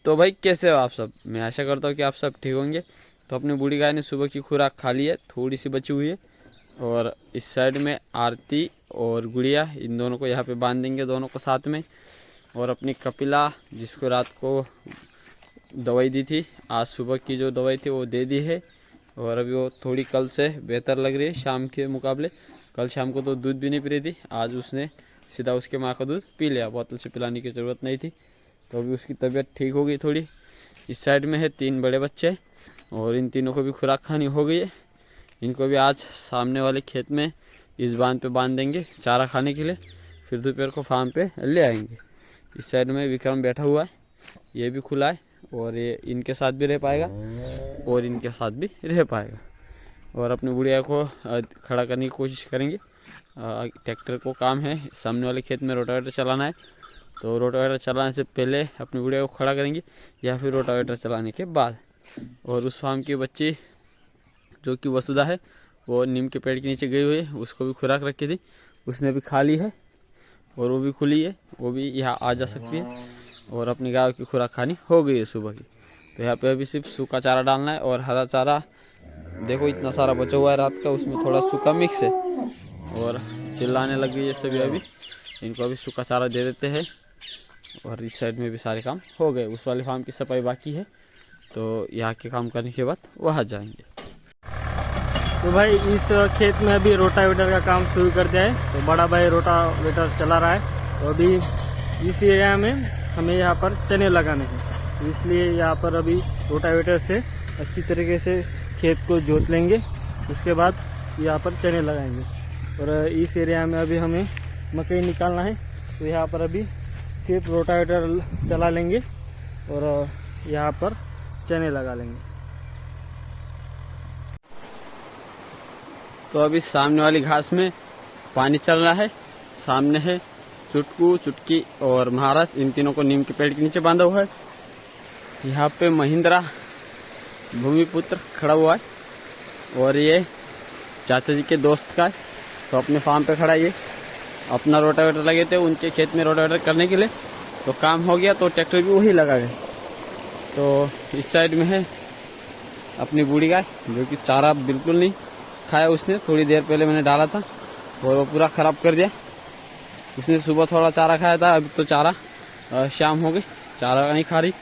तो भाई कैसे हो आप सब? मैं आशा करता हूँ कि आप सब ठीक होंगे। तो अपनी बूढ़ी गाय ने सुबह की खुराक खा ली है, थोड़ी सी बची हुई है। और इस साइड में आरती और गुड़िया, इन दोनों को यहाँ पे बांध देंगे, दोनों को साथ में। और अपनी कपिला, जिसको रात को दवाई दी थी, आज सुबह की जो दवाई थी वो दे दी है। और अभी वो थोड़ी कल से बेहतर लग रही है शाम के मुकाबले। कल शाम को तो दूध भी नहीं पी रही थी, आज उसने सीधा उसके माँ का दूध पी लिया, बोतल से पिलाने की ज़रूरत नहीं थी। तो अभी उसकी तबीयत ठीक हो गई थोड़ी। इस साइड में है 3 बड़े बच्चे और इन तीनों को भी खुराक खानी हो गई है। इनको भी आज सामने वाले खेत में इस बांध पे बांध देंगे चारा खाने के लिए, फिर दोपहर को फार्म पे ले आएंगे। इस साइड में विक्रम बैठा हुआ है, ये भी खुला है और ये इनके साथ भी रह पाएगा और इनके साथ भी रह पाएगा। और अपनी बुढ़िया को खड़ा करने की कोशिश करेंगे। ट्रैक्टर को काम है सामने वाले खेत में रोटावेटर चलाना है, तो रोटावेटर चलाने से पहले अपनी बुढ़िया को खड़ा करेंगे या फिर रोटावेटर चलाने के बाद। और उस फार्म की बच्ची जो कि वसुधा है, वो नीम के पेड़ के नीचे गई हुई है, उसको भी खुराक रखी थी, उसने भी खा ली है और वो भी खुली है, वो भी यहाँ आ जा सकती है। और अपनी गाय की खुराक खानी हो गई है सुबह की। तो यहाँ पे अभी सिर्फ सूखा चारा डालना है और हरा चारा देखो इतना सारा बचा हुआ है रात का, उसमें थोड़ा सूखा मिक्स है। और चिल्लाने लग गई है सभी, अभी इनको अभी सूखा चारा दे देते हैं। और इस साइड में भी सारे काम हो गए, उस वाले फार्म की सफाई बाकी है, तो यहाँ के काम करने के बाद वहाँ जाएंगे। तो भाई इस खेत में अभी रोटावेटर का काम शुरू कर दिया है, तो बड़ा भाई रोटावेटर चला रहा है। तो अभी इस एरिया में हमें यहाँ पर चने लगाने हैं, इसलिए यहाँ पर अभी रोटावेटर से अच्छी तरीके से खेत को जोत लेंगे, उसके बाद यहाँ पर चने लगाएंगे। और इस एरिया में अभी हमें मकई निकालना है, तो यहाँ पर अभी सिर्फ रोटावेटर चला लेंगे और यहाँ पर चने लगा लेंगे। तो अभी सामने वाली घास में पानी चल रहा है, सामने है चुटकू, चुटकी और महाराज, इन तीनों को नीम के पेड़ के नीचे बांधा हुआ है। यहाँ पे महिंद्रा भूमिपुत्र खड़ा हुआ है और ये चाचा जी के दोस्त का है, तो अपने फार्म पे खड़ा है। ये अपना रोटावेटर लगे थे उनके खेत में रोटावेटर करने के लिए, तो काम हो गया तो ट्रैक्टर भी वही लगा गए। तो इस साइड में है अपनी बूढ़ी गाय, जो कि चारा बिल्कुल नहीं खाया उसने, थोड़ी देर पहले मैंने डाला था और वो पूरा ख़राब कर दिया। उसने सुबह थोड़ा चारा खाया था, अभी तो चारा शाम हो गई, चारा नहीं खा रही।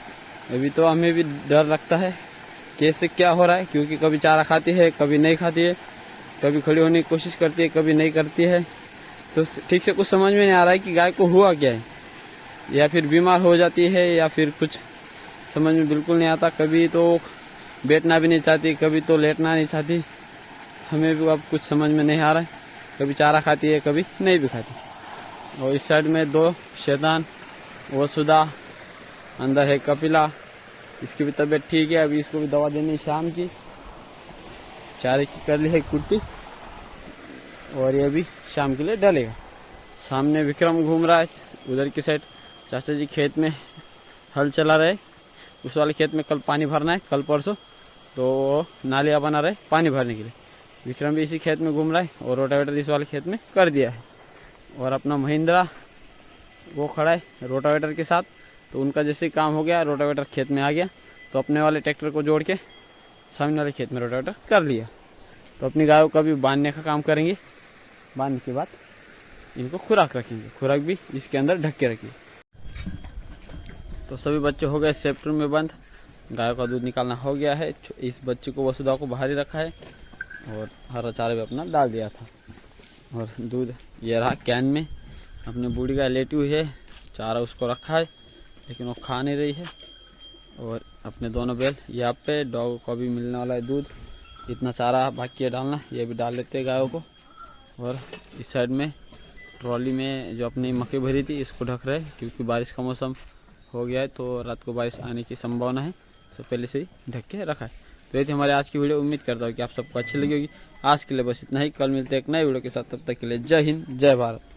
अभी तो हमें भी डर लगता है कैसे क्या हो रहा है, क्योंकि कभी चारा खाती है, कभी नहीं खाती है, कभी खड़ी होने की कोशिश करती है, कभी नहीं करती है। तो ठीक से कुछ समझ में नहीं आ रहा है कि गाय को हुआ क्या है, या फिर बीमार हो जाती है या फिर कुछ समझ में बिल्कुल नहीं आता। कभी तो बैठना भी नहीं चाहती, कभी तो लेटना नहीं चाहती, हमें भी अब कुछ समझ में नहीं आ रहा है। कभी चारा खाती है, कभी नहीं भी खाती। और इस साइड में 2 शैतान, वसुधा, अंदर है कपिला, इसकी भी तबीयत ठीक है, अभी इसको भी दवा देनी शाम की। चारे की कर ली है कुट्टी और ये भी शाम के लिए डालेगा। सामने विक्रम घूम रहा है, उधर की साइड चाचा जी खेत में हल चला रहे। उस वाले खेत में कल पानी भरना है, कल परसों, तो नालियाँ बना रहे पानी भरने के लिए। विक्रम भी इसी खेत में घूम रहा है और रोटावेटर इस वाले खेत में कर दिया है। और अपना महिंद्रा वो खड़ा है रोटावेटर के साथ, तो उनका जैसे काम हो गया, रोटावेटर खेत में आ गया, तो अपने वाले ट्रैक्टर को जोड़ के सामने वाले खेत में रोटावेटर कर लिया। तो अपनी गायों का भी बांधने का काम करेंगे, बांधने के बाद इनको खुराक रखेंगे, खुराक भी इसके अंदर ढक के रखेंगे। तो सभी बच्चे हो गए सेफ्ट रूम में बंद, गायों का दूध निकालना हो गया है। इस बच्चे को वसुधा को बाहर ही रखा है और हरा चारा भी अपना डाल दिया था। और दूध ये रहा कैन में, अपनी बूढ़ी गाय लेटी हुई है, चारा उसको रखा है लेकिन वो खा नहीं रही है। और अपने दोनों बैल यहाँ पे, डॉग को भी मिलने वाला है दूध, इतना चारा बाकी है डालना, ये भी डाल देते हैं गायों को। और इस साइड में ट्रॉली में जो अपनी मकई भरी थी इसको ढक रहे, क्योंकि बारिश का मौसम हो गया है, तो रात को बारिश आने की संभावना है, तो पहले से ही ढक के रखा है। तो ये थी हमारे आज की वीडियो, उम्मीद करता हूँ कि आप सबको अच्छी लगी होगी। आज के लिए बस इतना ही, कल मिलते हैं एक नए वीडियो के साथ, तब तक के लिए जय हिंद, जय भारत।